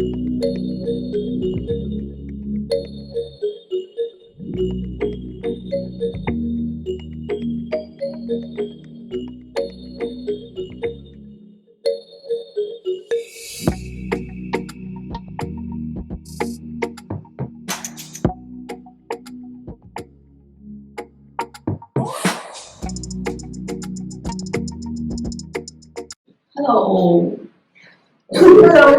Hello， Hello，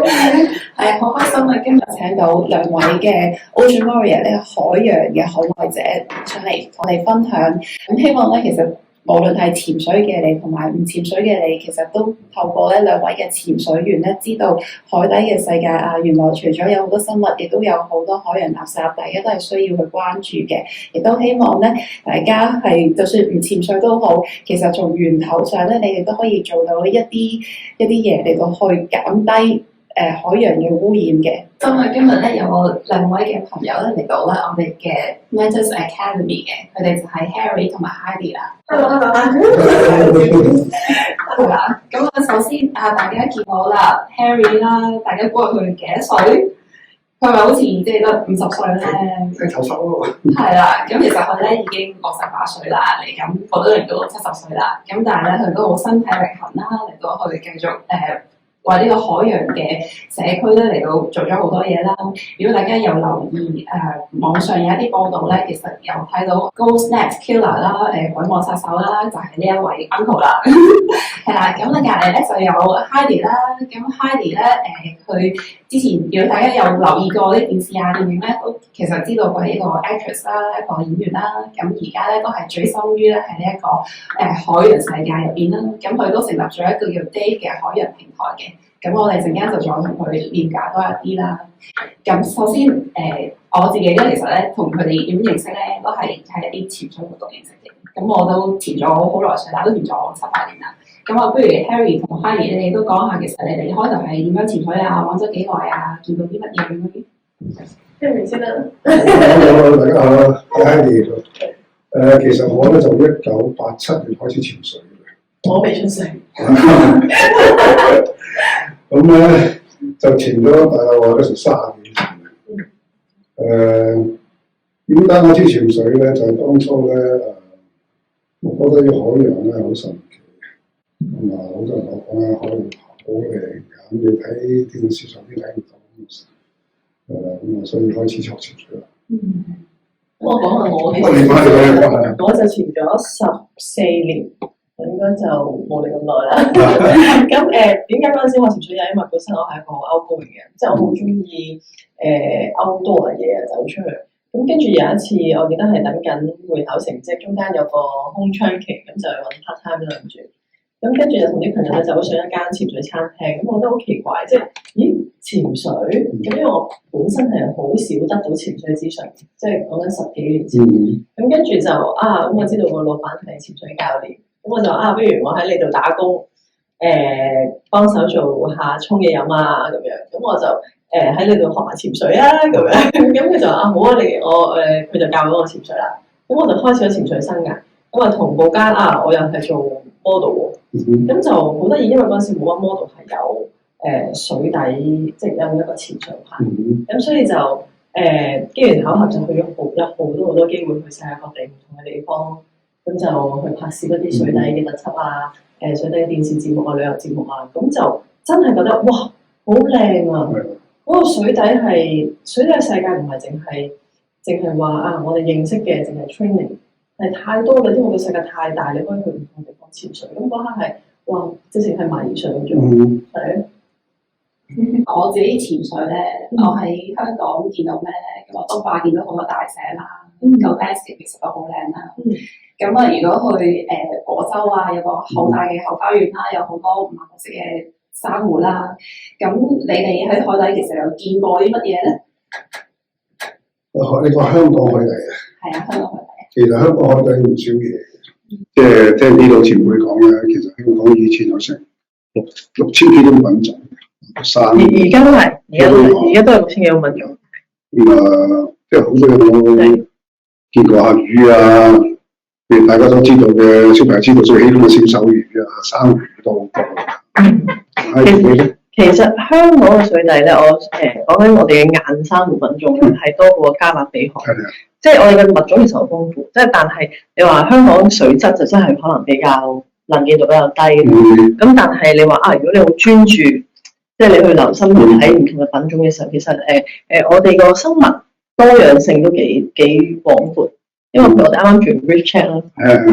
係好開心啊！今日請到兩位嘅 Ocean Warrior 呢個海洋嘅捍衞者出嚟同我哋分享。咁希望咧，其實無論係潛水嘅你同埋唔潛水嘅你，其實都透過咧兩位嘅潛水員咧，知道海底嘅世界啊，原來除咗有好多生物，亦都有好多海洋垃圾，大家都係需要去關注嘅。亦都希望咧，大家係就算唔潛水都好，其實從源頭上咧，你哋都可以做到一啲嘢嚟到去減低海洋嘅污染嘅。今日咧有我兩位嘅朋友咧嚟到咧我哋嘅 Mantis Academy 嘅，佢哋就係 Harry 同埋 Heidi 啦。Hello， 係啦，咁啊首先大家見到啦 Harry 啦，大家估下佢幾多歲？佢咪好似即係得50歲咧？即係90咯。係啦，咁其實佢咧已經68歲啦，嚟緊過多年都70歲啦。咁但係咧佢都好身體力行啦，嚟到去繼續為呢個海洋嘅社區咧嚟到做咗好多嘢啦。如果大家有留意網上有一啲報道咧，其實有睇到 Ghost Net Killer 啦，鬼網殺手啦，就係呢一位 uncle 啦。係啦，咁咧隔離咧就有 Heidi 啦。咁 Heidi 咧佢之前如果大家有留意過啲電視啊電影咧，都其實知道佢係一個 actress 啦，一個演員啦。咁而家咧都係醉心於咧喺呢一個海洋世界入邊啦。咁佢都成立咗一個叫 Dave 嘅海洋平台嘅。咁我哋陣間就再同佢了解多一啲啦。咁首先我自己咧其實咧同佢哋點認識咧，都係喺一啲潛水活動認識嘅。咁我都潛咗好耐水啦，都潛咗7-8年啦。咁我不如 Harry 同 Heidi 你哋都講下，其實你哋開頭係點樣潛水啊？玩咗幾耐啊？見到啲乜嘢咁樣Harry 先啦。Hello， 大家好，我係 Heidi。其實我咧就1987年開始潛水嘅。我未出世。咁咧就潛咗大概話嗰時30幾年。點解開始潛水咧？就係當初咧我覺得啲海洋咧好神奇，咁啊好多人講咧海洋好靚㗎，咁你睇電視上邊睇唔到咁啊，所以開始學潛水啦。我講下我嘅，我就潛咗14年，應該就冇你咁耐啦。咁點解嗰陣時學潛水啊？因為本身我係一個 outgoing 嘅，即係我好中意outdoor 嘅嘢走出去。咁跟住有一次，我記得係等緊會考成績，中間有個空窗期，咁就揾 part time 啦，諗住。咁跟住就同啲朋友咧走上一間潛水餐廳，咁我覺得好奇怪，即係潛水咁，因為我本身係好少得到潛水資訊，即係講緊10幾年前。咁跟住就咁我知道個老闆係潛水教練，咁我就不如我喺你度打工，幫手做下沖嘢飲啊咁樣，咁我就喺你度學埋潛水啊咁樣，咁佢就好啊佢就教咗我潛水啦，咁我就開始咗潛水生涯，咁啊同步間我又係做 model 喎，咁就好得意，因為嗰陣時冇乜 model 係有水底，即係有一個潛水牌，咁所以就機緣巧合就去咗有好多機會去世界各地唔同嘅地方，咁就去拍攝一啲水底嘅特輯啊，水底嘅電視節目啊、旅遊節目啊，咁就真係覺得哇好靚啊！嗰個水底嘅世界唔係淨係話我哋認識嘅淨係 training， 係太多啦，因為個世界太大，你可以去唔同地方潛水，咁嗰刻係哇，直情係迷上咗，係。我自己潛水咧，我喺香港見到咩咧？咁我東壩見到好多大石啦，個 landscape 其實都好靚啦。咁如果去果洲有個好大嘅後花園啦，有好多唔同顏色嘅珊瑚啦。咁你哋喺海底其實有見過啲乜嘢咧？你講香港海底啊？係啊，香港海底。其實香港海底唔少嘢，即係聽呢度前輩講咧，其實香港以前有成6000幾種品種。而家都係，而家都係6000幾種品種。即係好多有見過下魚啊，譬如大家都知道嘅，小朋友知道最喜歡嘅小手魚啊、生魚都好多。其實香港嘅水底咧，我講緊我哋嘅硬珊瑚品種係多過加勒比海，即係我哋嘅物種其實好豐富。即係但係你話香港水質就真係可能比較能見度比較低。咁但係你話啊，如果你好專注，即係你去留心去睇唔同嘅品種嘅時候，其實我哋個生物多樣性都幾廣闊。因為我哋啱啱做 research check 啦，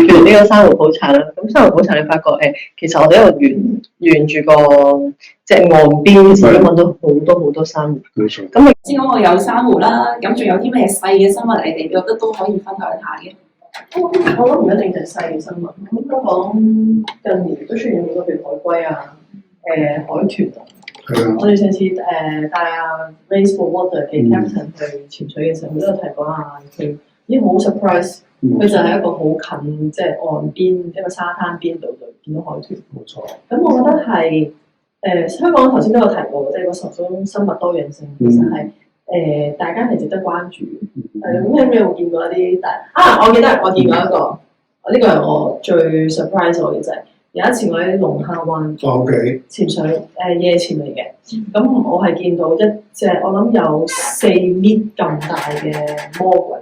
做呢個珊瑚普查啦，咁珊瑚普查你發覺其實我哋一路沿住個即係岸邊，其實都揾到好多珊瑚。冇錯。咁先講我有珊瑚啦，咁仲有啲咩細嘅生物你哋覺得都可以分享下嘅？我諗唔一定就係細嘅生物，咁香港近年都出現好多譬如海龜啊、海豚啊。我哋上次帶阿 Race for Water 嘅 captain 去潛水嘅時候，佢都有提過啊，佢咦好 surprise， 佢就係一個好近即係岸邊一個沙灘邊度就見到海豚。冇錯。咁我覺得係香港頭先都有提過，即係個十種生物多樣性其實係大家係值得關注。咁你有冇見過一啲我記得我見過一個，呢個係我最 surprise 我嘅就係有一次我喺龍蝦灣潛水夜潛嚟嘅，咁我係見到一隻我諗有4米咁大嘅魔鬼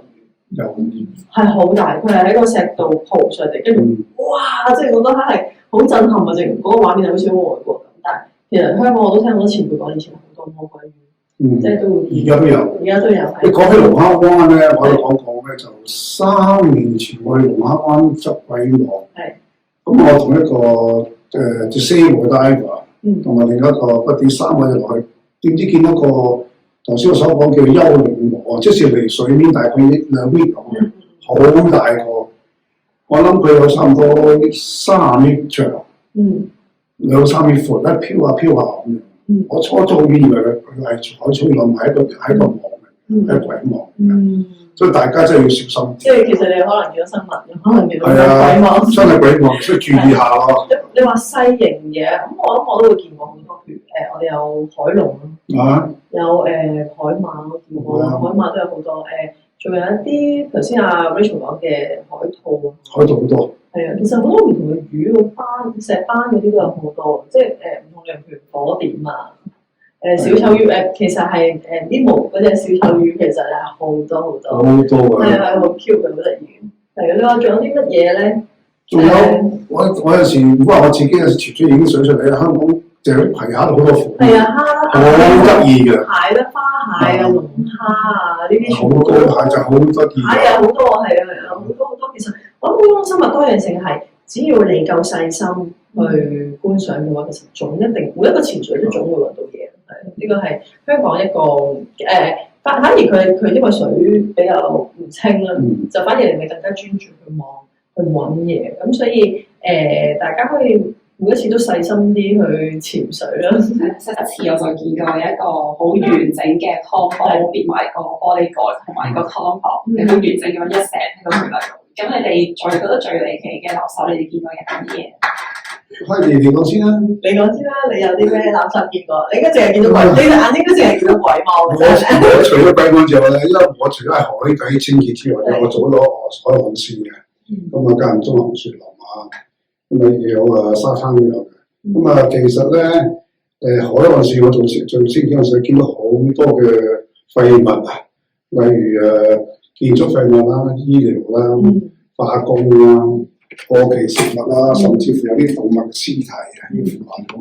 魚，係好大，佢係喺個石度蒲上嚟，跟住哇！即係我覺得係好震撼啊！淨嗰個畫面係好似好外國咁，但係其實香港我都聽好多前輩講，以前好多魔鬼魚，即係都會。而家都有。你講起龍蝦灣咧，我有講過咧，就3年前我去龍蝦灣執鬼網。咁我同一個隻4號 diver， 同埋另一個不點3個就落去，點知見到個頭先我所講叫幽靈螺，即係離水面大概2米咁嘅，好大個。我諗佢有差唔多30米長，2、3米闊，一飄下飄下咁樣。我初初以為佢係海草林，係一個網嚟，係鬼網。所以大家真係要小心。即係其實你可能見到生物，可能見到鬼網。真係鬼網，所以注意下咯。你話細型嘢，咁我諗我都會見過好多，譬如我哋有海龍有海馬我見過啦，海馬都有好多仲有一啲頭先阿 Rachel 講嘅海兔。海兔好多。係啊，其實好多唔同嘅魚，個斑石斑嗰啲都有好多，即係唔同類，譬如火點啊。小丑魚其實係Nemo嗰隻小丑魚，其實係好多好多。好多㗎。係好 cute 嘅，好得意。係啊，你話仲有啲乜嘢咧？仲有我有時唔好話我自己有時潛水影啲水出嚟，香港就係皮蝦好多款。係啊，蝦好得意嘅。蟹啦，花蟹啊，龍蝦啊，呢啲全部都。好多蟹就好得意。蟹有好多係啊，好多。其實我諗呢種生物多樣性係，只要你夠細心去觀賞嘅話，其實總一定每一個潛水都總會揾到嘢。呢個係香港一個反而佢因為水比較唔清啦，就反而令你更加專注去望去揾嘢，咁所以大家可以每一次都細心啲去潛水啦。上一次我就見過有一個好完整嘅湯房，變埋個玻璃蓋同埋個湯房，你好完整咁一石喺個水底度。咁你哋覺得最離奇嘅垃圾，你哋見過有啲嘢？你講先啦。你講先啦，你有啲咩垃圾見過？你應該淨係見到鬼，你隻眼睛都淨係見到鬼貓。我除咗鬼網之外咧，因為我除咗係海底清潔之外咧，我做咗海岸線嘅。咁啊間唔中行船流啊，咁啊有沙灘都有嘅。咁啊其實咧海岸線我做清潔嗰陣時，見到好多嘅廢物啊，例如建築廢物啦、醫療啦、化工啦。過期食物啦，甚至乎有啲動物嘅屍體啊，要腐爛咗。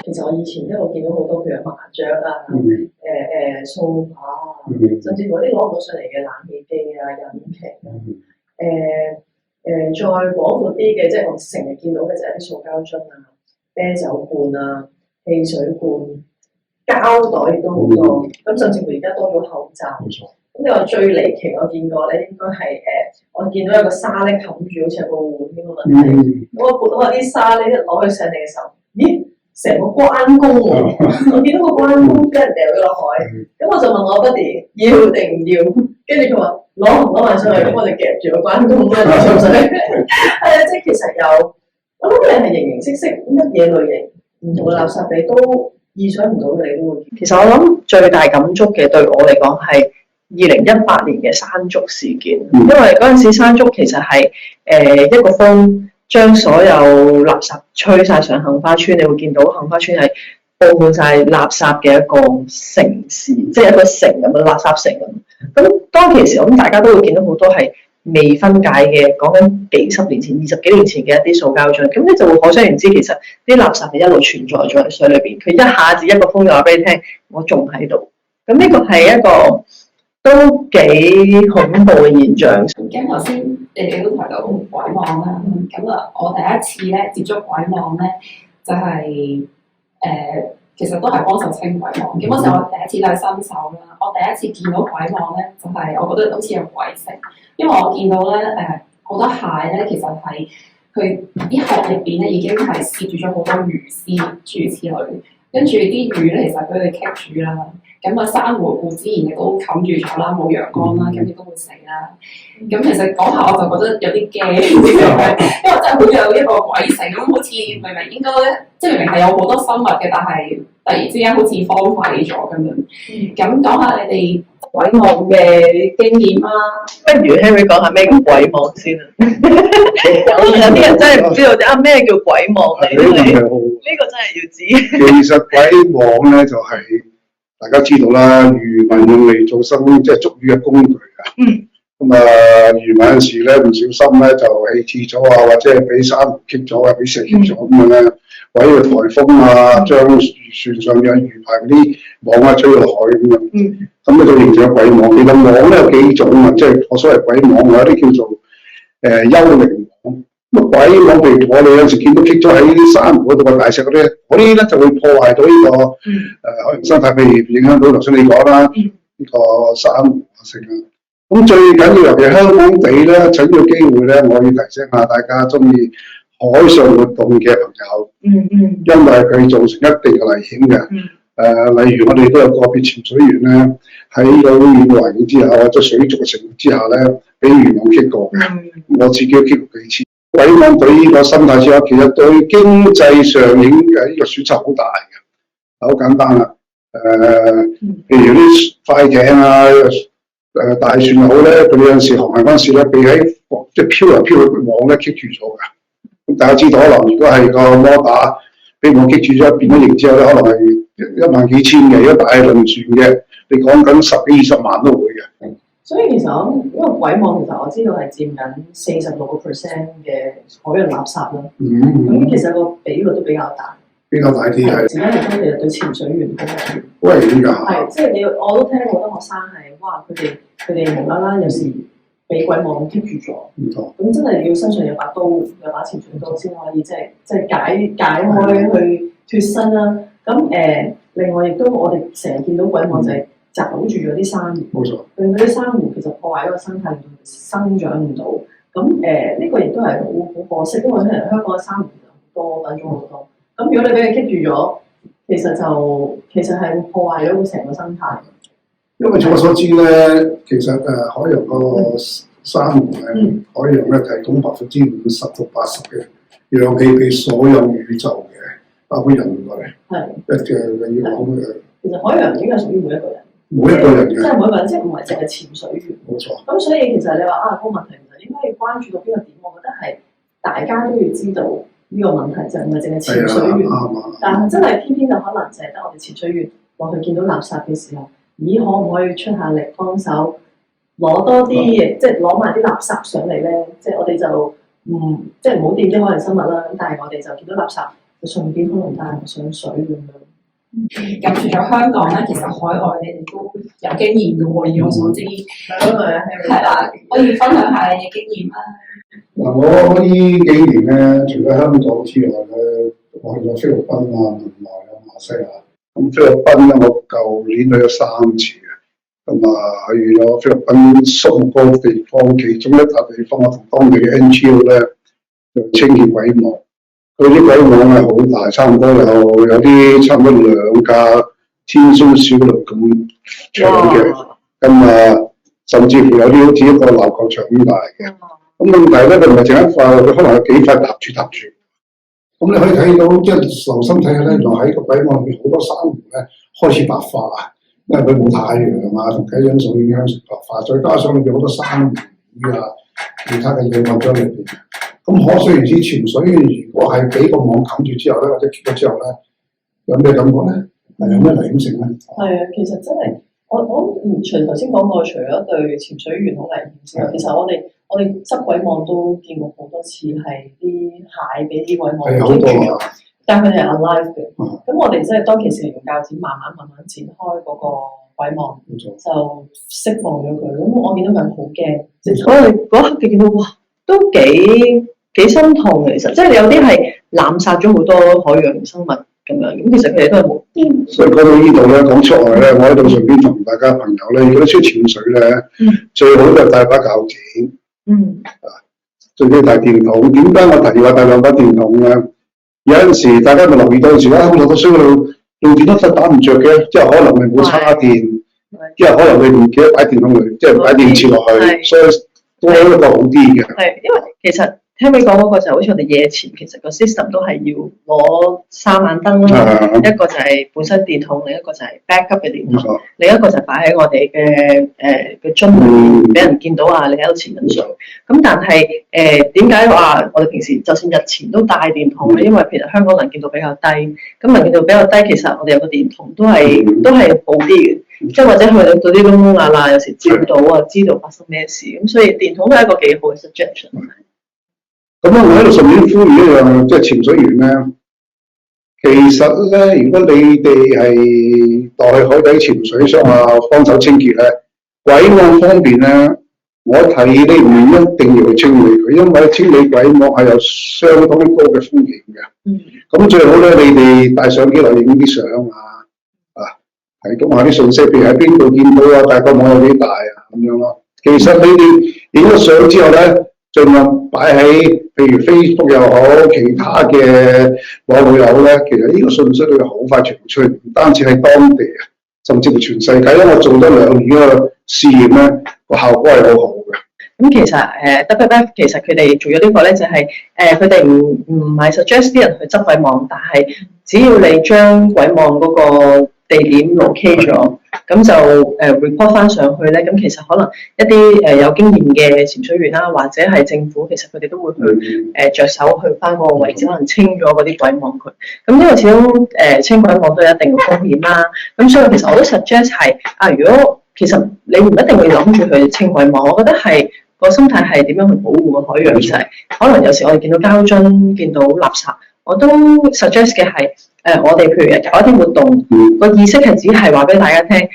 其實我以前一路見到好多譬如麻雀啊、掃把啊，甚至乎啲攞唔到上嚟嘅冷氣機啊、引擎啊，再廣闊啲嘅，即係我成日見到嘅就係啲塑膠樽啊、啤酒罐啊、汽水罐、膠袋亦都好多。咁甚至乎而家多咗口罩。咁你話最離奇我見過咧，應該係我見到有個沙咧冚住，好似有個碗咁嘅問題。我撥到啲沙咧一攞去上嚟嘅時候，咦，成個關公喎！我見到個關公俾人掉咗落海，咁我就問我 buddy 要定唔要？跟住佢話攞埋上去，咁我就夾住個關公跟住上水。係啊，即係其實有，我諗你係形形色色乜嘢類型唔同嘅垃圾你都意想唔到嘅，你都會。其實我諗最大感觸嘅對我嚟講係2018年嘅山竹事件，因為嗰陣時山竹其實係一個風將所有垃圾吹晒上杏花村，你會見到杏花村係佈滿晒垃圾嘅一個城市，即係一個城咁樣垃圾城咁。咁當其時，咁大家都會見到好多係未分解嘅，講緊幾十年前、20幾年前嘅一啲塑膠樽，咁你就會可想而知，其實啲垃圾係一路存在咗喺水裏邊，佢一下子一個風就話俾你聽，我仲喺度。咁呢個係一個都幾恐怖嘅現象。咁頭先你哋都提到鬼網啦，咁啊，我第一次咧接觸鬼網咧，就係、其實都係幫手清鬼網。咁嗰時我第一次都係新手啦，我第一次見到鬼網咧，就係、我覺得好似有鬼食，因為我見到咧好多蟹咧，其實係佢啲殼入邊咧已經係攝住咗好多魚絲諸如此類，跟住啲魚咧其實俾佢哋棘住啦。咁啊，珊瑚固之然亦都冚住咗啦，冇陽光啦，咁亦都會死啦。咁其實講下我就覺得有啲驚，因為真係好似有一個鬼城咁，好似明明應該即係明明係有好多生物嘅，但係突然之間好似荒廢咗咁樣。咁講下你哋鬼網嘅經驗啦。不如 Henry 講下咩叫鬼網先啊？有啲人真係唔知道咩叫鬼網嚟，呢個真係要知。其實鬼網咧就係、大家知道啦，漁民用嚟做生即係捉魚嘅工具㗎。咁漁民有時咧唔小心咧就棄置咗啊，或者係俾珊瑚棘咗啊，俾蛇棘咗咁樣咧，或者颱風啊，將船上嘅魚排嗰啲網啊吹落海咁樣。咁咧就形成咗鬼網。其實網咧有幾種啊，即係我所謂鬼網，有啲叫做幽靈網。咁鬼網譬如我哋有時見到棘咗喺啲珊瑚嗰度個大石嗰啲咧就會破壞到呢個海洋生態，譬如影響到頭先你講啦，呢個珊瑚啊成啊。咁最緊要尤其香港地咧，趁呢個機會咧，我要提醒下大家中意海上活動嘅朋友，因為佢造成一定嘅危險嘅。例如我哋都有個別潛水員咧，喺個污染嘅環境之下，或者水族嘅情況之下咧，俾漁網棘過嘅。我自己都棘過幾次。鬼網對呢個生態之外，其實對經濟上影嘅呢個損失好大嘅。好簡單啦，譬如啲快艇啊，大船又好咧，佢哋有陣時航行嗰陣時咧，被喺即係漂嚟漂去嘅網咧棘住咗㗎。咁大家知道，可能如果係個摩打俾網棘住咗，變咗形之後咧，可能係1萬幾千嘅，如果大輪船嘅，你講緊10幾20萬都會嘅。所以其實因為鬼網其實我知道係佔緊46% 嘅海洋垃圾啦。咁其實個比率都比較大。比較大啲係。自己嚟講，其實對潛水員好危險㗎。係，即係我都聽過好多學生係，哇！佢哋無啦啦有時俾鬼網棘住咗。唔錯。咁真係要身上有把刀，有把潛水刀先可以即係解開去脫身啦。咁另外亦都我哋成日見到鬼網就係抓住咗啲珊瑚，冇錯，令到啲珊瑚其實破壞咗個生態，令到生長唔到。咁呢個亦都係好可惜，因為香港嘅珊瑚好多品種好多。咁如果你俾佢棘住咗，其實係會破壞咗成個生態。因為據我所知咧，其實海洋個珊瑚海洋咧提供50%到80%嘅氧氣俾所有宇宙嘅，包括人類。係。你要講嘅。其實海洋應該屬於每一個人。每一個人嘅，即係每一個人，即係唔係淨係潛水員。冇錯。咁所以其實你話個問題其實應該要關注到邊個點？我覺得係大家都要知道呢個問題，就唔係淨係潛水員。但係真係偏偏就可能淨係得我哋潛水員落去見到垃圾嘅時候，可唔可以出下力幫手攞多啲嘢，即係攞埋啲垃圾上嚟咧？即係我哋就即係唔好掂啲海洋生物啦。咁但係我哋就見到垃圾，就順便可能帶埋上水咁樣。咁除咗香港咧，其實海外你哋都有經驗嘅喎，以我所知。係啦，可以分享下你嘅經驗啦。嗱，我呢幾年咧，除咗香港之外咧，我去咗菲律賓啊、文萊啊、馬西亞。咁菲律賓咧，我舊年去咗3次嘅。咁去咗菲律賓宿務嗰個地方，其中一笪地方，我同當地嘅 NGO 咧就清潔鬼網。佢啲鬼網係好大，差唔多有啲差唔多2架天星小輪咁長嘅，咁甚至乎有啲好似一個籃球場咁大嘅。咁問題咧，佢唔係淨一塊，佢可能有幾塊搭住。咁你可以睇到，即係留心睇下咧，原來喺個鬼網入邊好多珊瑚咧開始白化啊，因為佢冇太陽啊同其他因素影響成白化，再加上裏邊好多珊瑚魚啊，其他嘅嘢混咗裏邊。咁可想而知，潛水員如果係俾個網冚住之後咧，或者脫咗之後咧，有咩感覺咧？係有咩危險性咧？係啊，其實真係我除頭先講過，除咗對潛水員好危險之外，其實我哋執鬼網都見過好多次係啲蟹俾啲鬼網捉住，但係佢哋係 alive 嘅。咁我哋即係當其時用鉸剪慢慢剪開嗰個鬼網，就釋放咗佢。咁我見到佢好驚，我哋嗰刻見到哇，都幾心痛嘅。其實即係有啲係濫殺咗好多海洋生物咁樣，咁其實佢哋都係冇。所以講到呢度咧，講出外咧，我喺度順便同大家朋友咧，如果出潛水咧，最好就帶把鉸剪，最緊要帶電筒。點解我提議話帶兩把電筒咧？有陣時大家咪留意到時咧，落到水嗰度用電筒打唔着嘅，即係可能你冇叉電，即係可能你唔記得擺電筒嚟，即係擺電池落去，所以都係一個好啲嘅。係，因為其實聽你講嗰個就好似我哋夜潛，其實個 system 都係要攞3盞燈啦，一個就係本身電筒，另一個就係 backup 嘅電筒，另一個就擺喺我哋嘅樽裏面，俾人見到啊，你喺度潛緊水。咁但係點解話我哋平時就算日潛都帶電筒咧？因為其實香港能見度比較低，咁能見度比較低，其實我哋有個電筒都係好啲嘅。即係或者去到啲窿窿罅罅，有時照到啊，知道發生咩事，咁所以電筒都係一個幾好嘅 suggestion。咁我喺度順便呼籲一樣，即係潛水員咧，其實咧，如果你哋係代海底潛水想話幫手清潔咧，鬼網方面咧，我提議你唔一定要去清理佢，因為清理鬼網係有相當高嘅風險嘅。咁最好咧，你哋帶相機嚟影啲相提供下啲信息，譬如喺邊度見到啊，大個網有幾大啊，咁樣咯。其實你哋影咗相之後咧，盡量擺喺譬如 Facebook 又好，其他嘅網絡又好咧，其實呢個信息都會好快傳出去，唔單止係當地啊，甚至乎全世界。因為我做咗2年嘅試驗咧，個效果係好好嘅。咁其實WWF 其實佢哋做咗呢個咧，就係佢哋唔係 suggest 啲人去執鬼網，但係只要你將鬼網嗰個地點 locate 咗，咁就report 翻上去咧。咁其實可能一啲有經驗嘅潛水員啦，或者係政府，其實佢哋都會去着手去翻嗰個位置，可能清咗嗰啲鬼網佢。咁因為始終清鬼網都有一定嘅風險啦。咁所以其實我都 suggest 係如果其實你唔一定會諗住去清鬼網，我覺得係個心態係點樣去保護個海洋，就係可能有時我哋見到膠樽、見到垃圾，我都 suggest 嘅係。我哋譬如搞一啲活動，個意識係只係話俾大家聽，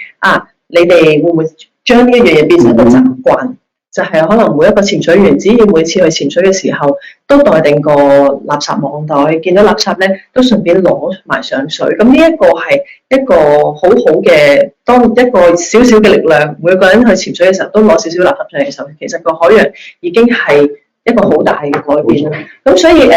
你哋會唔會將呢一樣嘢變成一個習慣？就係可能每一個潛水員，只要每次去潛水嘅時候，都帶定個垃圾網袋，見到垃圾咧都順便攞埋上水。咁呢一個係一個好好嘅，當一個少少嘅力量，每個人去潛水嘅時候都攞少少垃圾上嚟嘅時候，其實個海洋已經係一個好大嘅改變啦。咁所以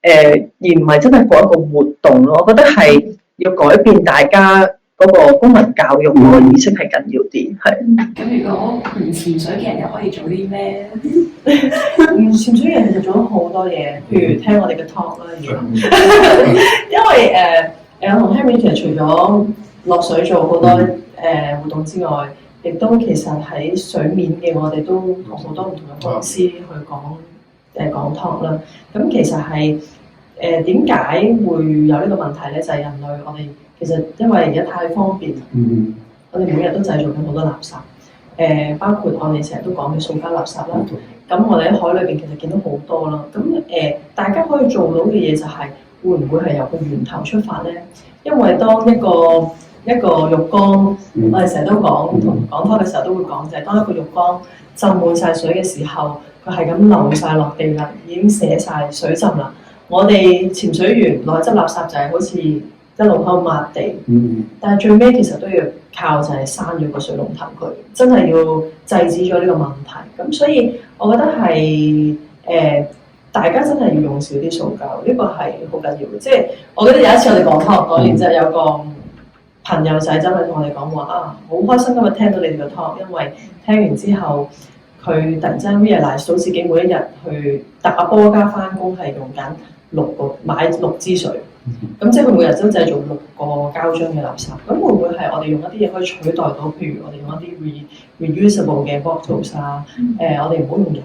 而唔係真係過一個活動咯，我覺得係要改變大家嗰個公民教育嗰個意識係緊要啲，係。咁如果唔潛水嘅人又可以做啲咩？唔潛水嘅人其實做咗好多嘢，譬如聽我哋嘅 talk 啦，因為我同 Henry 其實除咗落水做好多活動之外，亦都其實喺水面嘅我哋都同好多唔同嘅公司去講 talk 啦。咁其實係點解會有呢個問題咧？就係人類我哋其實因為而家太方便，我哋每日都製造緊好多垃圾，包括我哋成日都講嘅塑膠垃圾啦。咁我哋喺海裏邊其實見到好多啦。咁大家可以做到嘅嘢就係會唔會係由個源頭出發咧？因為當一個浴缸，我哋成日都講同講 talk 嘅時候都會講，就係當一個浴缸浸滿晒水嘅時候，佢係咁流晒落地啦，已經瀉晒水浸啦。我哋潛水員落去執垃圾就係好似一路喺度抹地，但係最尾其實都要靠就係閂咗個水龍頭佢，真係要制止咗呢個問題。咁所以我覺得係大家真係要用少啲塑膠，呢個係好緊要嘅。即係我記得有一次我哋講 talk 講完之後，有個朋友仔真係同我哋講話好開心今日聽到你哋個 talk，因為聽完之後佢突然之間 realize 到自己每一日去打波加翻工係用緊買6支水，咁即係佢每日都製造6個膠樽嘅垃圾。咁會唔會係我哋用一啲嘢可以取代到？譬如我哋用一啲 reusable 嘅 bottles 我哋唔好用飲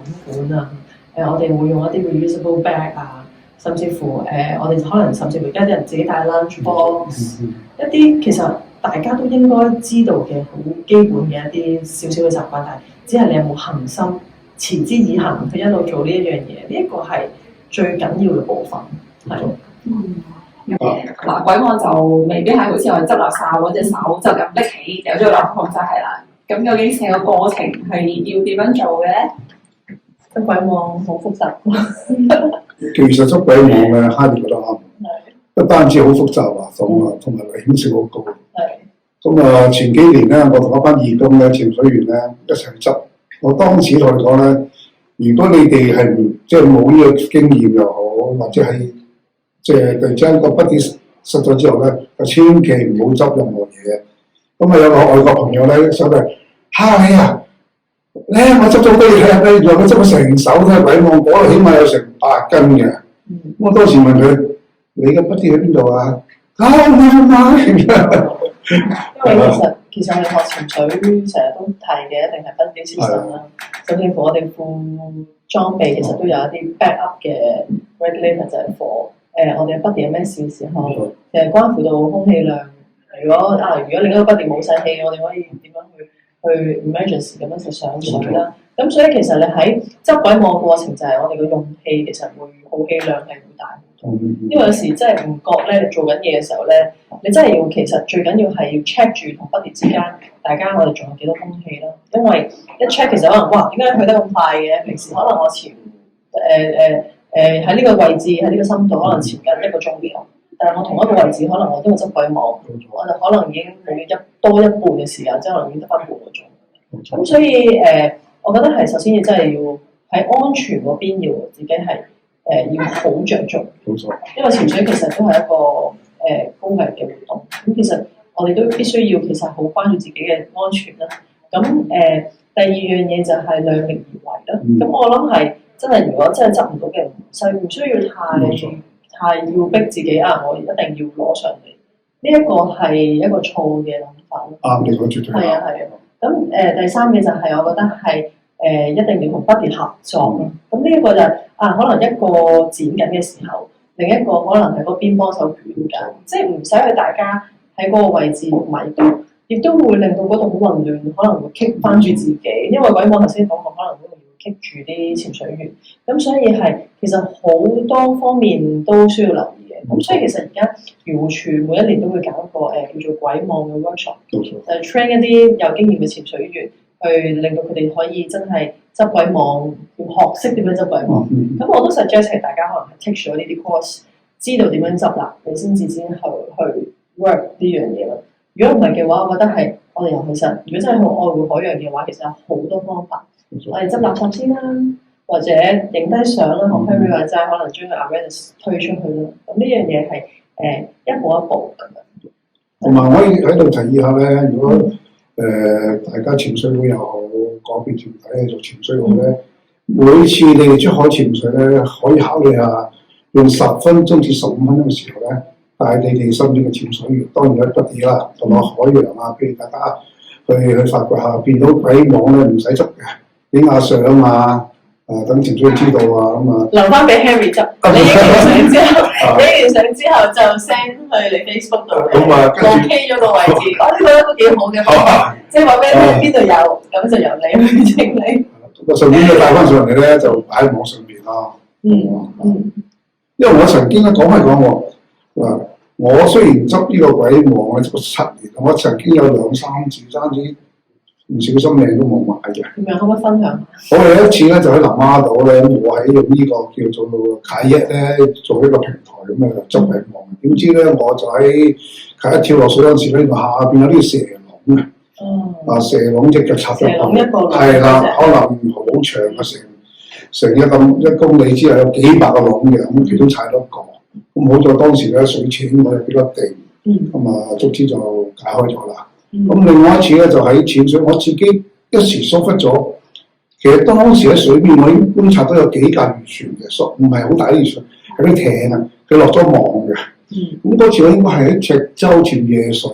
管啊，我哋會用一啲 reusable bag 啊，甚至乎我哋可能甚至乎而家啲人自己帶 lunch box，一啲其實大家都應該知道嘅好基本嘅一啲少少嘅習慣，但係只係你有冇恒心持之以恆去一路做呢一樣嘢，呢一個係最緊要嘅部分，係。嗱，鬼網就未必係好似我哋執垃圾嗰隻手就咁拎起，有咗個控制係啦。咁究竟成個過程係要點樣做嘅咧？執鬼網好複雜。其實執鬼網嘅哈利覺得啱，不單止好複雜啊，同埋危險性好高。咁啊，前幾年咧，我同一班義工嘅潛水員咧一齊去執。我當時同佢講咧，如果你哋係即係冇呢個經驗又好，或者係即係突然之間個筆點失咗之後咧，就千祈唔好執任何嘢。咁啊，有個外國朋友咧手嚟蝦你啊！咧我執咗俾你睇下，原來我執咗成手都係鬼網，嗰度起碼有成8斤嘅。我當時問佢：你嘅筆點喺邊度啊？唔係。因為其實我哋學潛水成日都提嘅，一定係筆點先生啦。甚至乎我哋副裝備其實都有一啲 backup 嘅 regulator，就係 for 我哋嘅筆點有咩事嘅時候，其實關乎到空氣量。如果你嗰個筆點冇晒氣，我哋可以點樣去 emergency 咁樣就上水啦。咁所以其實你喺執鬼網嘅過程就係我哋嘅用氣其實會耗氣量係會大。因為有時真係唔覺咧，你做緊嘢嘅時候咧，你真係要其實最緊要係要 check 住同筆點之間，大家我哋仲有幾多空氣啦。因為一 check 其實可能哇，點解去得咁快嘅？平時可能我潛喺呢個位置喺呢個深度可能潛緊1個鐘嘅，但係我同一個位置可能我都會執鬼網，我就可能已經冇多一半嘅時間，即係可能已經得翻半個鐘。咁所以我覺得係首先要真係要喺安全嗰邊要自己係。要好着重，因為潛水其實都係一個高危嘅活動。咁其實我哋都必須要其實好關注自己嘅安全啦。咁第二樣嘢就係量力而為啦。咁我諗係真係，如果真係執唔到嘅，唔需要太要逼自己我一定要攞上嚟。呢一個係一個錯嘅諗法咯。啱，你講絕對係。係啊。咁第三嘅就係我覺得係。一定要同筆點合作咯。咁呢一個就可能一個剪緊嘅時候，另一個可能係嗰邊幫手捲緊，即係唔使去大家喺嗰個位置埋度，亦都會令到嗰度好混亂，可能會棘翻住自己。因為鬼網頭先講過，可能好容易棘住啲潛水員。咁所以係其實好多方面都需要留意嘅。咁所以其實而家漁護署每一年都會搞一個叫做鬼網嘅 workshop，就係 train 一啲有經驗嘅潛水員。去令到佢哋可以真係執鬼網，要學識點樣執鬼網。咁我都 suggest 係大家可能係 take 咗呢啲 course，知道點樣執啦，你先至去 work 呢樣嘢咯。如果唔係嘅話，我覺得係我哋尤其實，如果真係好愛護海洋嘅話，其實有好多方法。我哋執垃圾先啦，或者影低相啦，學 Henry 話齋，可能將個 awareness 推出去咯。咁呢樣嘢係一步一步咁樣。同埋可以喺度提議下咧，如果大家潛水會又好，個別團體去做潛水好咧，每次你哋出海潛水咧，可以考慮下用10分鐘至15分鐘嘅時候咧，帶你哋身邊嘅潛水員，當然有筆點啦，同埋海洋啊，譬如大家去發掘下，見到鬼網咧唔使執嘅，影下相啊，等潛水知道啊咁啊。留翻俾 Henry 執，你影完相之後就 send 去你 Facebook 度，OK 咗個位置，我覺得都幾好嘅，即係話俾你邊度有，咁就由你去清理。順便就帶翻上嚟咧，就擺喺網上邊咯。因為我曾經咧講開講喎，我雖然執呢個鬼網咧執咗7年，我曾經有2-3次爭啲唔小心命都冇買嘅。點樣可唔可以分享？我有一次咧就喺南丫島咧，我喺用呢個叫做卡耶咧做一個平台咁嘅執鬼網。點知咧我就喺卡耶跳落水嗰陣時咧，下邊有啲蛇籠嘅。蛇籠隻腳插咗落，係啦，可能好長嘅成1公里之後有幾百個籠嘅，咁其中踩到一個。咁好在當時咧水淺，我又比較定，咁卒之就解開咗啦。咁另外一次咧就喺淺水，我自己一時疏忽咗。其實當時喺水邊，我已經觀察到有幾架漁船嘅，唔係好大啲漁船，係啲艇啊，佢落咗網嘅。咁嗰次我應該係喺赤洲潛夜水。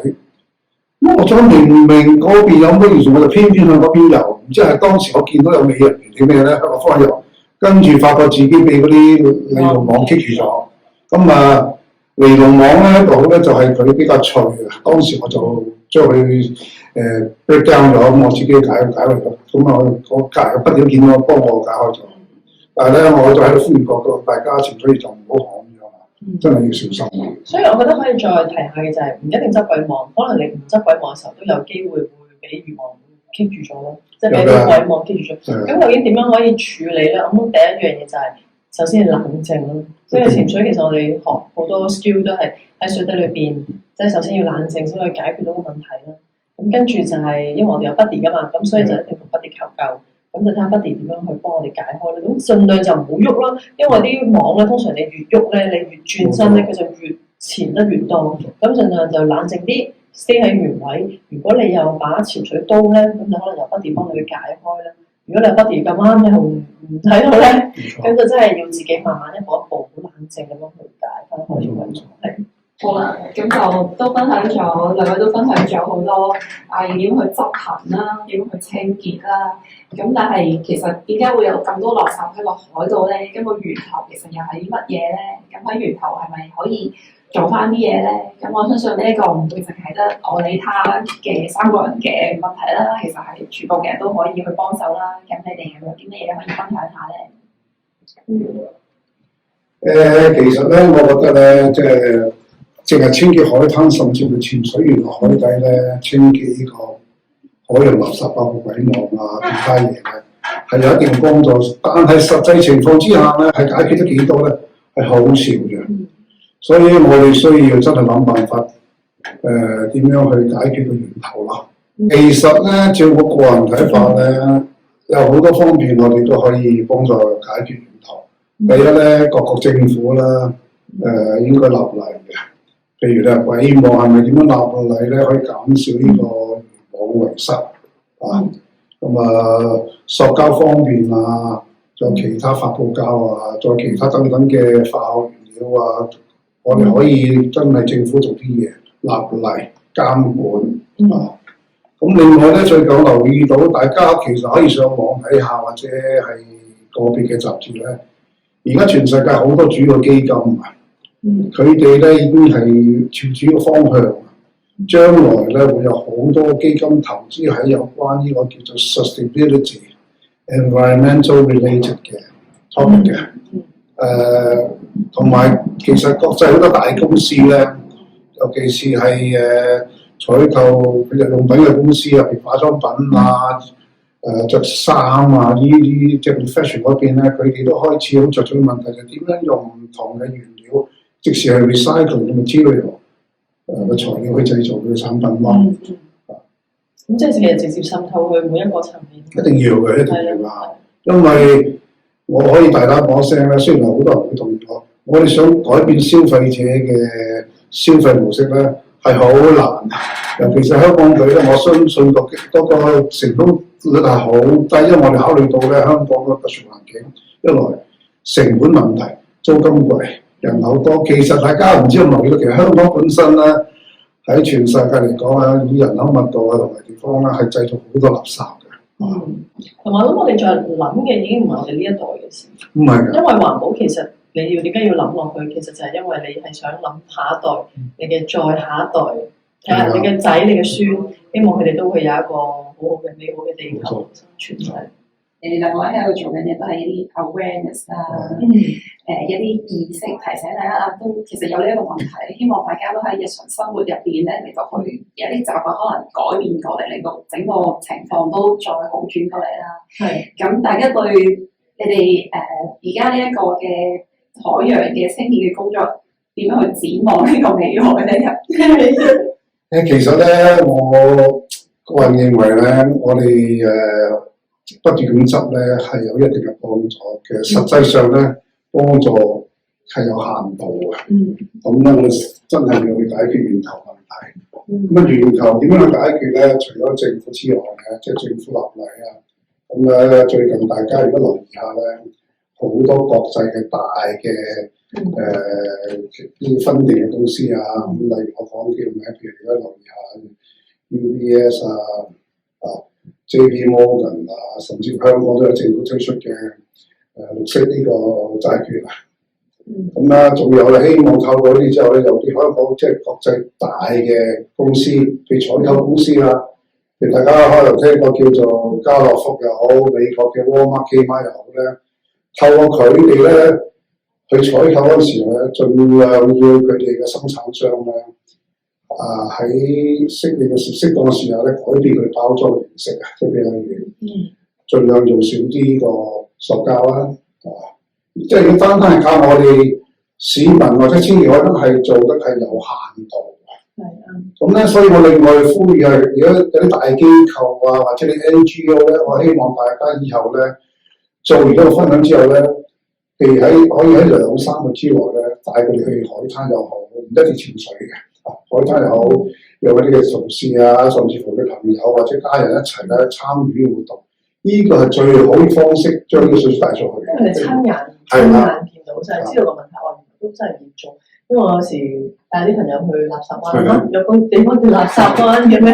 咁我想明嗰邊有乜漁船，我就偏向嗰邊游。唔知係當時我見到有美人魚定咩咧，向我方向游，跟住發覺自己俾嗰啲尼龍網棘住咗。咁啊，尼龍網咧度咧就係佢比較脆啊。當時我就將佢break down 咗，咁我自己解嚟咗。咁啊，我隔離嘅筆點見到幫我解開咗。但係咧，我就喺度呼籲過大家潛水就唔好學咁樣啊，真係要小心。所以我覺得可以再提下嘅就係唔一定執鬼網，可能你唔執鬼網嘅時候都有機會俾魚網棘住咗咯，即係俾啲鬼網棘住咗。咁究竟點樣可以處理咧？我諗第一樣嘢就係首先係冷靜咯。即係潛水其實我哋學好多 skill 都係喺水底裏邊，即係首先要冷靜先可以解決到個問題啦。咁跟住就係因為我哋有 buddy 噶嘛，咁所以就一定同 buddy 求救。咁就睇下 buddy 點樣去幫我哋解開咧。咁盡量就唔好喐啦，因為啲網咧通常你越喐咧，你越轉身咧，佢就越潛得越多。咁盡量就冷靜啲 ，stay 喺原位。如果你有把潛水刀咧，咁就可能由 buddy 幫你去解開啦。如果你有 buddy 咁啱咧，唔睇到咧，咁就真係要自己慢慢一步一步好冷靜咁樣去解翻開呢個問題。好啦，咁就都分享咗，兩位都分享咗好多點去執行啦，點去清潔啦。咁但係其實點解會有咁多垃圾喺個海度咧？咁個源頭其實又係啲乜嘢咧？咁喺源頭係咪可以做翻啲嘢咧？咁我相信呢一個唔會淨係得我哋他嘅三個人嘅問題啦，其實係全部嘅人都可以去幫手啦。咁你哋有冇啲咩嘢可以分享下咧？其實咧，我覺得咧，即係淨係清潔海灘，甚至乎潛水員海底咧，清潔呢個海洋垃圾包括鬼網啊，其他嘢咧，係有一定幫助。但係實際情況之下咧，係解決得幾多咧？係好少嘅。所以我哋需要真係諗辦法，點樣去解決個源頭咯。其實咧，照我個人睇法咧，有好多方面我哋都可以幫助解決源頭。第一咧，各國政府啦，應該立例嘅。譬如你話鬼網係咪點樣立例咧？可以減少呢個網圍塞啊。咁啊，塑膠方面啊，仲有其他發泡膠啊，仲有其他等等嘅化學原料啊，我哋可以真係政府做啲嘢立例監管啊。咁另外咧，最近留意到大家其實可以上網睇下，或者係個別嘅雜誌咧。而家全世界好多主要基金啊，佢哋咧已經係朝住個方向，將來咧會有好多基金投資喺有關呢個叫做 sustainability、environmental related 嘅 topic 嘅。同埋其實國際好多大公司咧，尤其是係採購日用品嘅公司，入邊化妝品啊。着衫啊，呢啲即係 fashion 嗰邊咧，佢哋都開始好着重問題，就點樣用唔同嘅原料，即使係 recycle 嘅 material 嘅材料去製造佢嘅產品咯。咁即係其實直接滲透去每一個層面。一定要嘅，一定要㗎。因為我可以大膽講聲咧，雖然好多人會同意我哋想改變消費者嘅消費模式咧，係好難。尤其是香港隊咧，我相信個成功率係好低，因為我哋考慮到咧香港個特殊環境，一來成本問題、租金貴、人口多。其實大家唔知有冇留意到，其實香港本身咧喺全世界嚟講啊，以人口密度啊同埋地方咧，係製造好多垃圾嘅。同埋我諗我哋再諗嘅已經唔係我哋呢一代嘅事。唔係㗎。因為環保其實你要點解要諗落去？其實就係因為你係想諗下一代，你嘅再下一代。睇下你嘅仔、你嘅孫，希望佢哋都會有一個好好嘅、美好嘅地球生存出嚟。你哋兩位喺度做緊嘅都係一啲 awareness 啦，一啲意識提醒大家都其實有呢一個問題，希望大家都喺日常生活入邊咧嚟到去有啲習慣可能改變過嚟，令到整個情況都再好轉過嚟啦。係。咁大家對你哋而家呢一個嘅海洋嘅清潔嘅工作點樣去展望呢個未來咧？其實咧，我個人認為咧，我哋不斷咁執咧係有一定嘅幫助嘅。實際上咧，幫助係有限度嘅。咁咧，我哋真係要去解決源頭問題。咁源頭點樣去解決咧？除咗政府之外嘅，即係政府立例啊。咁咧，最近大家如果留意下咧，好多國際嘅大嘅。啲分定嘅公司啊，咁例如我講叫咩？譬如你而家留意下 UBS 啊、JP Morgan 啊，甚至香港都有政府推出嘅綠色呢個債券啊。咁啦，仲有希望透過呢啲之後咧，有啲香港即係國際大嘅公司，譬如採購公司啦，譬如大家可能聽過叫做家樂福又好，美國嘅 Walmart、Kmart 又好咧，透過佢哋咧去採購嗰陣時咧，盡量要佢哋嘅生產商咧，喺適當嘅時候咧，改變佢哋包裝嘅形式啊，即係譬如盡量用少啲個塑膠啦，即係要單係靠我哋市民或者千祈可能係做得係有限度。係啊。咁咧，所以我另外呼籲係，如果有啲大機構啊，或者啲 NGO 咧，我希望大家以後咧做完咗個分享之後咧，譬如可以喺2-3個之內咧，帶佢哋去海灘又好，唔一定潛水嘅，海灘又好，有嗰啲嘅同事啊，甚至乎嘅朋友或者家人一齊咧參與活動。呢個係最好嘅方式，將呢個信息帶出去。因為你親眼見到，就係知道個問題，我原來都真係嚴重。因為我有時帶啲朋友去垃圾灣啦，有個地方叫垃圾灣嘅咩？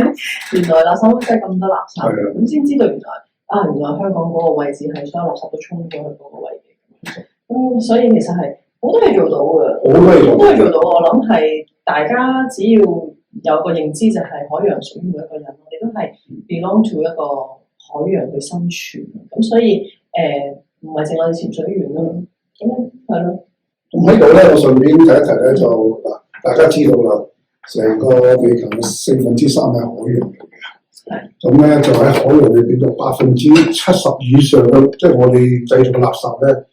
原來垃圾灣真係咁多垃圾，咁先知道原來香港嗰個位置係所有垃圾都衝咗去嗰個位嘅。咁所以其實係好多嘢做到嘅，好多嘢做到。我諗係大家只要有個認知，就係海洋屬於每一個人，我哋都係 belong to 一個海洋去生存，咁所以唔係淨係潛水員咯，咁係咯。咁喺度咧，我順便提一提咧，就嗱，大家知道啦，成個地球3%係海洋嚟嘅。係。咁咧就喺海洋裏邊，有70%以上嘅，即係我哋製造嘅垃圾咧，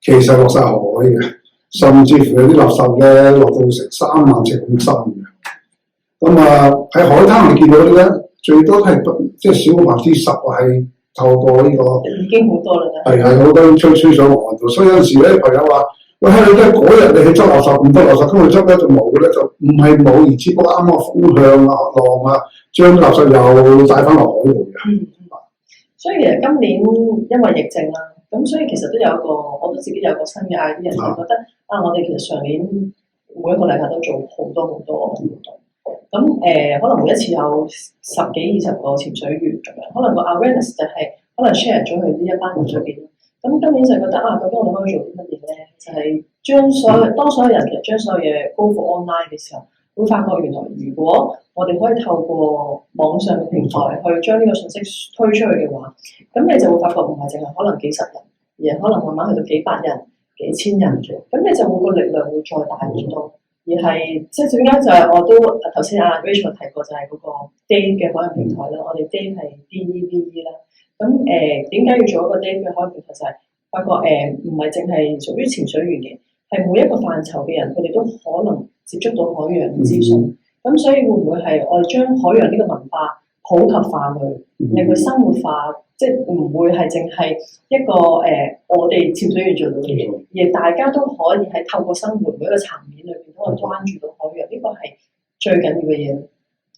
其實落晒海嘅，甚至乎有啲垃圾咧落到成3萬尺咁深嘅。咁喺海灘我哋見到啲咧。最多係即係少過10%係透過呢個，已經好多啦。係好多吹上岸度，所以有陣時咧，朋友話：喂，你都嗰日你去執垃圾唔得垃圾，今日執咧就冇咧，就唔係冇，而只不過啱啱風向啊、浪啊，將垃圾又帶翻落海度嘅。所以其實今年因為疫症啦，咁所以其實都有一個，我都自己有個新嘅 idea，就覺得我哋其實上年每一個禮拜都做好多活動。咁可能每一次有10幾20個潛水員咁樣，可能個 awareness 就係可能 share 咗去呢一班人裏邊。咁今年就覺得究竟我哋可以做啲乜嘢咧？就係當所有人其實將所有嘢 go for online 嘅時候，會發覺原來如果我哋可以透過網上嘅平台去將呢個信息推出去嘅話，咁你就會發覺唔係淨係可能幾十人，而係可能慢慢去到幾百人、幾千人嘅，咁你就會個力量會再大好多。而係即係點解就係我都頭先阿 Rachel 提過就係嗰個 Dave 嘅海洋平台啦，我哋 Dave 係 DEVE 啦。咁點解要做一個 Dave 嘅海洋平台？就係發覺唔係淨係屬於潛水員嘅，係每一個範疇嘅人，佢哋都可能接觸到海洋嘅資訊。咁所以會唔會係我哋將海洋呢個文化普及化去，令佢生活化？即係唔會係淨係一個我哋潛水員做到嘅嘢，而大家都可以喺透過生活每一個層面裏邊都可以關注到海洋，呢個係最緊要嘅嘢。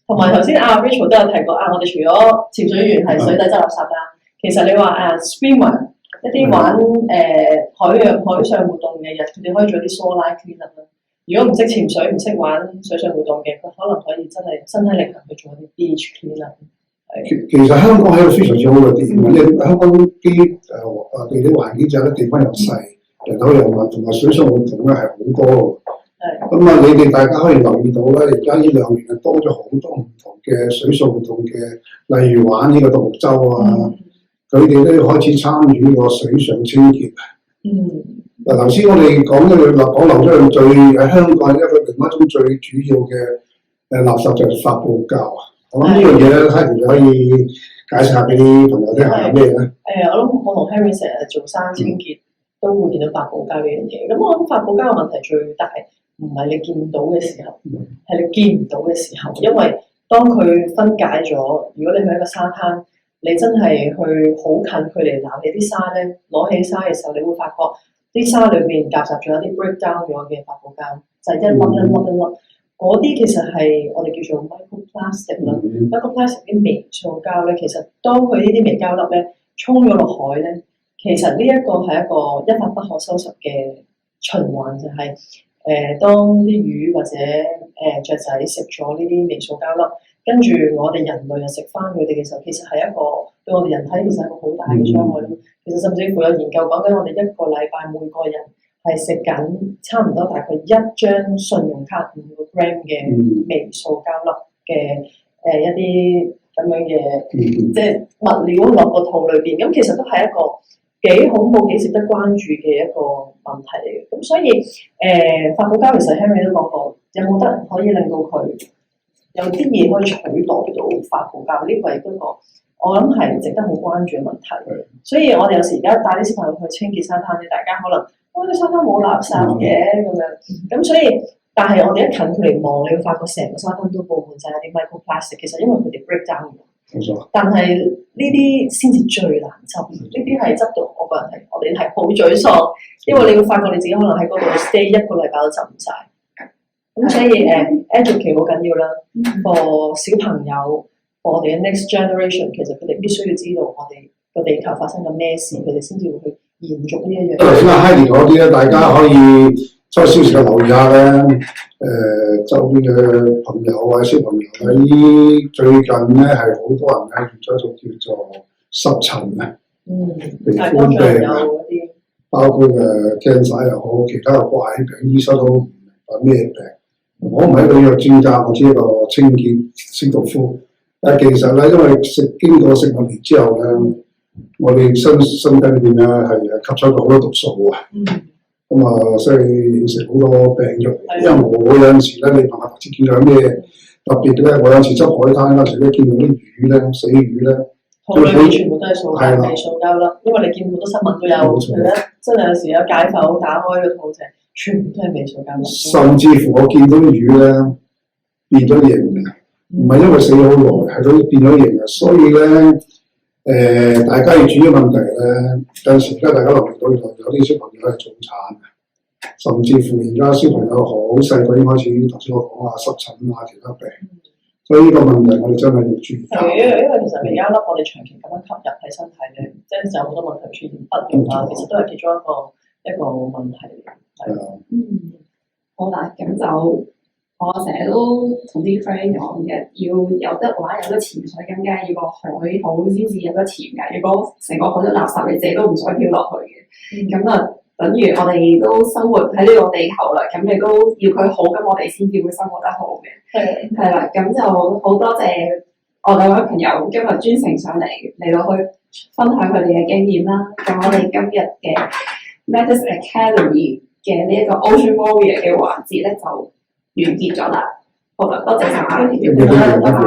同埋頭先阿 Rachel 都有提過我哋除咗潛水員係水底執垃圾啦，其實你話swimmer 一啲玩海上活動嘅人，佢哋可以做啲 solar cleanup 啦。如果唔識潛水、唔識玩水上活動嘅，佢可能可以真係身體力行去做一啲 beach cleanup。其實香港係一個非常之好嘅地方，因為香港地理環境就係地方又細，人口又密，同埋水上活動咧係好多。咁你哋大家可以留意到咧，而家呢2年多咗好多唔同嘅水上活動嘅，例如玩呢個獨木舟啊，佢哋都要開始參與個水上清潔。嗱頭先我哋講咗講漏咗最喺香港另一種最主要嘅垃圾就係發泡膠啊。我諗呢樣嘢咧 Harry 可以解釋下俾啲朋友聽下係咩咧？我諗我同 Harry 成日做山清潔，都會見到發泡膠呢樣嘢。咁我諗發泡膠嘅問題最大唔係你見到嘅時候，係你見唔到嘅時候。因為當佢分解咗，如果你去一個沙灘，你真係去好近距離攬起啲沙咧，攞起沙嘅時候，你會發覺啲沙裏邊夾雜咗一啲 break down 咗嘅發泡膠，就係一粒一粒一粒。嗰啲其實係我哋叫做 microplastic 啦，microplastic 啲微塑膠咧，其實當佢呢啲微膠粒咧沖咗落海咧，其實呢一個係一個一發不可收拾嘅循環，就係當啲魚或者雀仔食咗呢啲微塑膠粒，跟住我哋人類又食翻佢哋嘅時候，其實係一個對我哋人體其實係一個好大嘅傷害咯。其實甚至乎有研究講緊，我哋一個禮拜每個人係食緊差唔多大概1張信用卡5個 gram 嘅微塑膠粒嘅一啲咁樣嘅即係物料落個肚裏邊，咁其實都係一個幾恐怖、幾值得關注嘅一個問題嚟嘅。咁所以發泡膠其實 Henry 都講過，有冇得可以令到佢有啲嘢可以取代到發泡膠？呢個係一個我諗係值得好關注嘅問題。所以我哋有時而家帶啲小朋友去清潔沙灘咧，大家可能啲沙灘冇垃圾嘅咁樣，咁所以但係我哋一近距離望，你會發覺成個沙灘都佈滿晒一啲 microplastic。其實因為佢哋 break down 嘅。但係呢啲先至最難執，呢啲係執到我個人係，我哋係好沮喪，因為你會發覺你自己可能喺嗰度 stay 1個禮拜都執唔晒。咁所以educate 好緊要啦，for 小朋友，for 我哋嘅 next generation， 其實佢哋必須要知道我哋個地球發生緊咩事，佢哋先至會去延續呢一樣。頭先阿 Heidi 嗰啲咧，大家可以抽少時間留意下咧。周邊嘅朋友啊，小朋友喺最近咧係好多人咧用咗一種叫做濕疹啊，皮膚病啊，包括cancer又好，其他嘅怪病，醫生都唔明白咩病。我唔係一個醫藥專家，我只係一個清潔消毒夫。但係其實咧，因為經過食物鏈之後咧，我哋身體裏邊咧係吸收咗好多毒素啊。咁啊，所以形成好多病咗。因為我有陣時咧，你問下頭先見到咩特別嘅咧？我有陣時執海灘嗰陣時咧，見到啲魚咧，死魚咧，肚裏面全部都係塑膠，係塑膠粒。因為你見好多新聞都有，係咧，真係有時有解剖打開個肚就全部都係微塑膠粒。甚至乎我見到啲魚咧變咗形嘅，唔係因為死好耐，係都變咗形嘅。所以咧，大家要注意問題咧，有陣時而家大家留意到有啲小朋友係早產，甚至乎而家小朋友好細個已經開始，頭先我講濕疹啊，其他病，所以呢個問題我哋真係要注意。係因為其實微膠粒我哋長期咁樣吸入喺身體咧，即係有好多問題出現不育啊，其實都係其中一個問題嚟嘅。係啊，好啦，咁就。我成日都同啲 friend 講嘅，要有得玩有得潛水，更加要個海好先至有得潛㗎。如果成個海都垃圾，你自己都唔想跳落去嘅。咁啊，等於我哋都生活喺呢個地球啦，咁你都要佢好，咁我哋先至會生活得好嘅。係啦，咁就好多謝我兩位朋友今日專程上嚟到去分享佢哋嘅經驗啦。咁我哋今日嘅 Matters Academy 嘅呢一個 Ocean Warrior 嘅環節咧就完結咗啦，好啦，多謝晒，拜拜。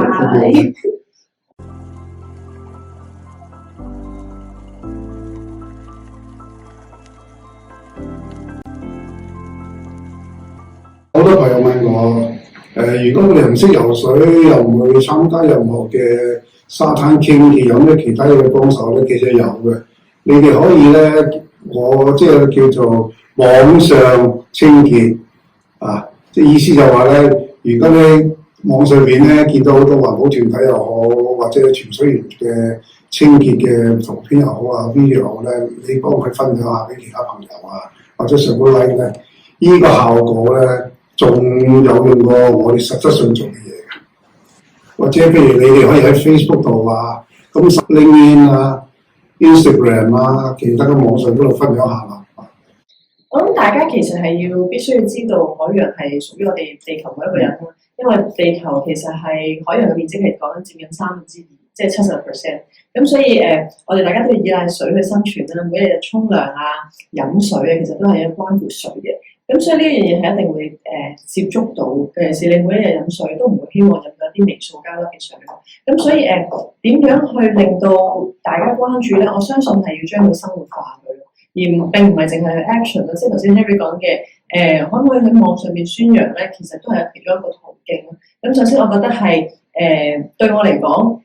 好多朋友問我，如果我哋唔識游水，又唔會參加任何嘅沙灘清潔，有咩其他嘅幫手咧？其實有嘅，你哋可以咧，我即係叫做網上清潔啊。即係意思就話咧，如果你網上邊咧見到好多環保團體又好，或者潛水員嘅清潔嘅圖片又好啊 video 又好咧，你幫佢分享下俾其他朋友啊，或者上個 like 咧，呢個效果咧仲有用過我哋實質上做嘅嘢嘅。或者譬如你哋可以喺 Facebook 度啊，咁 LinkedIn 啊、Instagram 啊，其他嘅網上嗰度分享下啦。我諗大家其實係必須要知道海洋係屬於我哋地球每一個人啦，因為地球其實係海洋嘅面積係講緊佔緊2/3，即係70%。咁所以我哋大家都要依賴水去生存啦，每一日沖涼啊、飲水啊，其實都係有關乎水嘅。咁所以呢樣嘢係一定會接觸到，尤其是你每一日飲水都唔會希望飲到啲微塑膠粒嘅水。咁所以點樣去令到大家關注咧？我相信係要將佢生活化佢。而並唔係淨係 action 咯，即係頭先 Henry 講嘅，可唔可以喺網上面宣揚咧？其實都係其中一個途徑咯。咁首先我覺得係對我嚟講，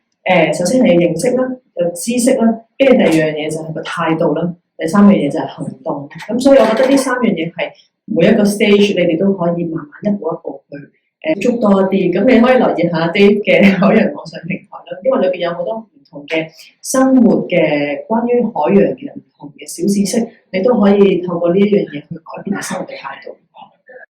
首先係認識啦，有知識啦，跟住第二樣嘢就係個態度啦，第三樣嘢就係行動。咁所以我覺得呢3樣嘢係每一個 stage 你哋都可以慢慢一步一步去捉多啲。咁你可以留意下啲嘅海洋網上平台啦，因為裏邊有好多唔同嘅生活嘅關於海洋嘅唔同嘅小知識，你都可以透過呢一樣嘢去改變你生活嘅態度。